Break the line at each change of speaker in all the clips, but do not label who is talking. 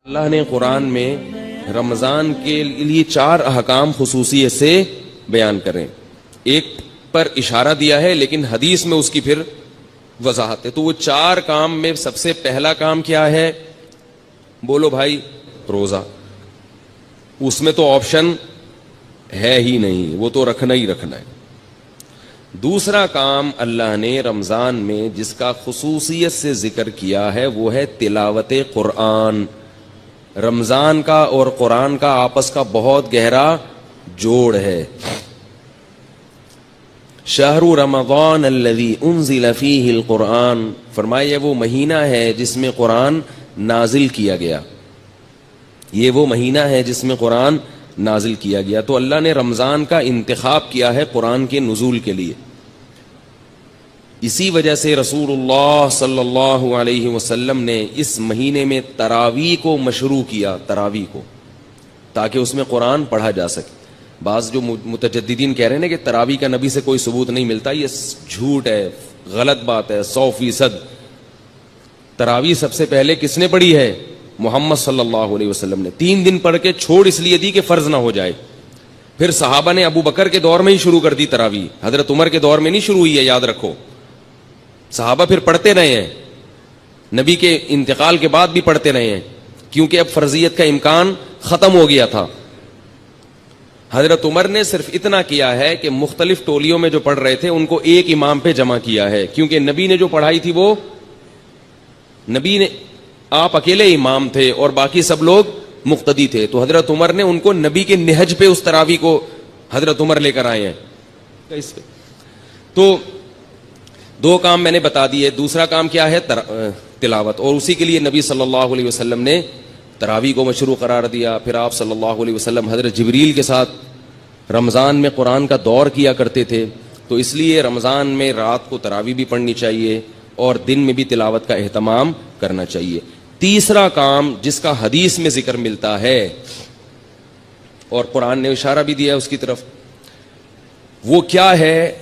اللہ نے قرآن میں رمضان کے لیے 4 احکام خصوصیت سے بیان کریں. ایک پر اشارہ دیا ہے لیکن حدیث میں اس کی پھر وضاحت ہے. تو وہ 4 کام میں سب سے پہلا کام کیا ہے؟ بولو بھائی، روزہ. اس میں تو آپشن ہے ہی نہیں، وہ تو رکھنا ہی رکھنا ہے. دوسرا کام اللہ نے رمضان میں جس کا خصوصیت سے ذکر کیا ہے وہ ہے تلاوت قرآن. رمضان کا اور قرآن کا آپس کا بہت گہرا جوڑ ہے. شہر رمضان الذی انزل فیہ القرآن، فرمایا یہ وہ مہینہ ہے جس میں قرآن نازل کیا گیا. یہ وہ مہینہ ہے جس میں قرآن نازل کیا گیا. تو اللہ نے رمضان کا انتخاب کیا ہے قرآن کے نزول کے لیے. اسی وجہ سے رسول اللہ صلی اللہ علیہ وسلم نے اس مہینے میں تراویح کو مشروع کیا، تراویح کو، تاکہ اس میں قرآن پڑھا جا سکے. بعض جو متجددین کہہ رہے ہیں نا کہ تراویح کا نبی سے کوئی ثبوت نہیں ملتا، یہ جھوٹ ہے، غلط بات ہے 100%. تراویح سب سے پہلے کس نے پڑھی ہے؟ محمد صلی اللہ علیہ وسلم نے. 3 دن پڑھ کے چھوڑ اس لیے دی کہ فرض نہ ہو جائے. پھر صحابہ نے ابو بکر کے دور میں ہی شروع کر دی تراویح، حضرت عمر کے دور میں نہیں شروع ہوئی ہے، یاد رکھو. صحابہ پھر پڑھتے رہے ہیں، نبی کے انتقال کے بعد بھی پڑھتے رہے ہیں، کیونکہ اب فرضیت کا امکان ختم ہو گیا تھا. حضرت عمر نے صرف اتنا کیا ہے کہ مختلف ٹولیوں میں جو پڑھ رہے تھے ان کو ایک امام پہ جمع کیا ہے، کیونکہ نبی نے جو پڑھائی تھی وہ نبی نے، آپ اکیلے امام تھے اور باقی سب لوگ مقتدی تھے. تو حضرت عمر نے ان کو نبی کے نہج پہ اس تراویح کو حضرت عمر لے کر آئے ہیں. اس پہ تو 2 کام میں نے بتا دیے. دوسرا کام کیا ہے؟ تلاوت. اور اسی کے لیے نبی صلی اللہ علیہ وسلم نے تراویح کو مشروع قرار دیا. پھر آپ صلی اللہ علیہ وسلم حضرت جبریل کے ساتھ رمضان میں قرآن کا دور کیا کرتے تھے. تو اس لیے رمضان میں رات کو تراویح بھی پڑھنی چاہیے اور دن میں بھی تلاوت کا اہتمام کرنا چاہیے. تیسرا کام جس کا حدیث میں ذکر ملتا ہے اور قرآن نے اشارہ بھی دیا اس کی طرف، وہ کیا ہے؟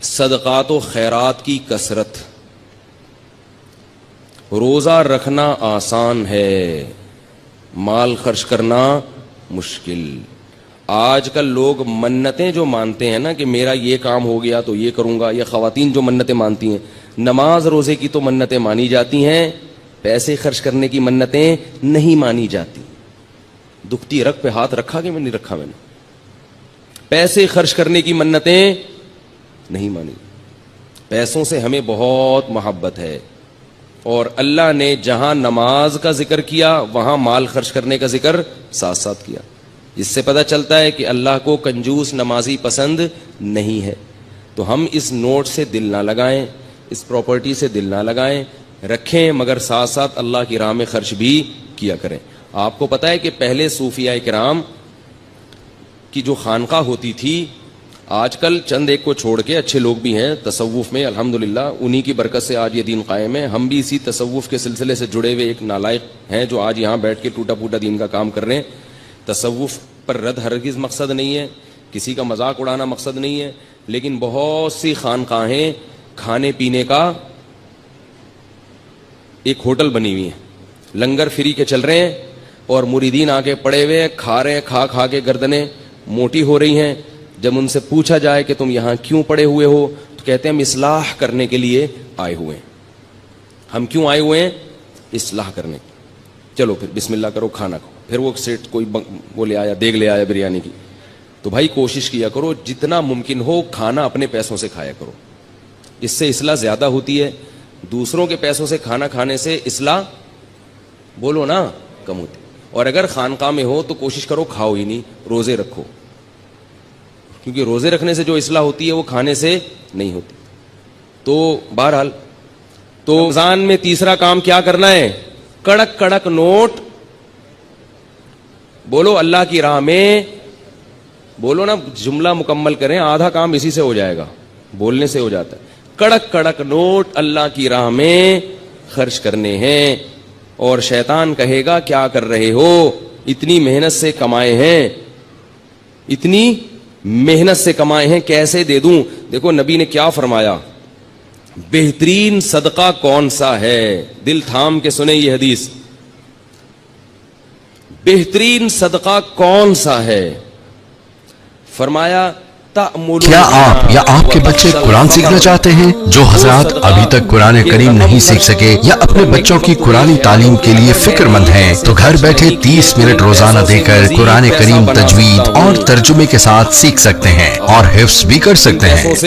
صدقات و خیرات کی کثرت. روزہ رکھنا آسان ہے، مال خرچ کرنا مشکل. آج کل لوگ منتیں جو مانتے ہیں نا کہ میرا یہ کام ہو گیا تو یہ کروں گا، یا خواتین جو منتیں مانتی ہیں، نماز روزے کی تو منتیں مانی جاتی ہیں، پیسے خرچ کرنے کی منتیں نہیں مانی جاتی. دکھتی رگ پہ ہاتھ رکھا کہ میں نہیں رکھا؟ میں نے پیسے خرچ کرنے کی منتیں نہیں مانی. پیسوں سے ہمیں بہت محبت ہے، اور اللہ نے جہاں نماز کا ذکر کیا وہاں مال خرچ کرنے کا ذکر ساتھ ساتھ کیا، جس سے پتہ چلتا ہے کہ اللہ کو کنجوس نمازی پسند نہیں ہے. تو ہم اس نوٹ سے دل نہ لگائیں، اس پراپرٹی سے دل نہ لگائیں، رکھیں، مگر ساتھ ساتھ اللہ کی راہ میں خرچ بھی کیا کریں. آپ کو پتہ ہے کہ پہلے صوفیاء کرام کی جو خانقاہ ہوتی تھی، آج کل چند ایک کو چھوڑ کے اچھے لوگ بھی ہیں تصوف میں الحمدللہ، انہی کی برکت سے آج یہ دین قائم ہے. ہم بھی اسی تصوف کے سلسلے سے جڑے ہوئے ایک نالائق ہیں جو آج یہاں بیٹھ کے ٹوٹا پھوٹا دین کا کام کر رہے ہیں. تصوف پر رد ہرگز مقصد نہیں ہے، کسی کا مذاق اڑانا مقصد نہیں ہے، لیکن بہت سی خانقاہیں کھانے پینے کا ایک ہوٹل بنی ہوئی ہیں، لنگر فری کے چل رہے ہیں، اور مریدین آ کے پڑے ہوئے کھا رہے ہیں، کھا کے گردنیں موٹی ہو رہی ہیں. جب ان سے پوچھا جائے کہ تم یہاں کیوں پڑے ہوئے ہو تو کہتے ہیں ہم اصلاح کرنے کے لیے آئے ہوئے ہیں. ہم کیوں آئے ہوئے ہیں؟ اصلاح کرنے. چلو پھر بسم اللہ کرو، کھانا کھاؤ. پھر وہ سیٹ کوئی وہ لے آیا، دیگ لے آیا بریانی کی. تو بھائی کوشش کیا کرو جتنا ممکن ہو کھانا اپنے پیسوں سے کھایا کرو، اس سے اصلاح زیادہ ہوتی ہے. دوسروں کے پیسوں سے کھانا کھانے سے اصلاح بولو نا کم ہوتی. اور اگر خانقاہ میں ہو تو کوشش کرو کھاؤ ہی نہیں، روزے رکھو، کیونکہ روزے رکھنے سے جو اصلاح ہوتی ہے وہ کھانے سے نہیں ہوتی. تو بہرحال تو رمضان میں تیسرا کام کیا کرنا ہے؟ کڑک کڑک نوٹ. بولو اللہ کی راہ میں، بولو نا، جملہ مکمل کریں، آدھا کام اسی سے ہو جائے گا، بولنے سے ہو جاتا ہے. کڑک کڑک نوٹ اللہ کی راہ میں خرچ کرنے ہیں. اور شیطان کہے گا کیا کر رہے ہو، اتنی محنت سے کمائے ہیں، اتنی محنت سے کمائے ہیں، کیسے دے دوں؟ دیکھو نبی نے کیا فرمایا، بہترین صدقہ کون سا ہے؟ دل تھام کے سنیں یہ حدیث. بہترین صدقہ کون سا ہے؟ فرمایا
کیا آپ یا آپ کے بچے قرآن سیکھنا چاہتے ہیں؟ جو حضرات ابھی تک قرآن کریم نہیں سیکھ سکے یا اپنے بچوں کی قرآنی تعلیم کے لیے فکر مند ہیں تو گھر بیٹھے 30 منٹ روزانہ دے کر قرآن کریم تجوید اور ترجمے کے ساتھ سیکھ سکتے ہیں اور حفظ بھی کر سکتے ہیں۔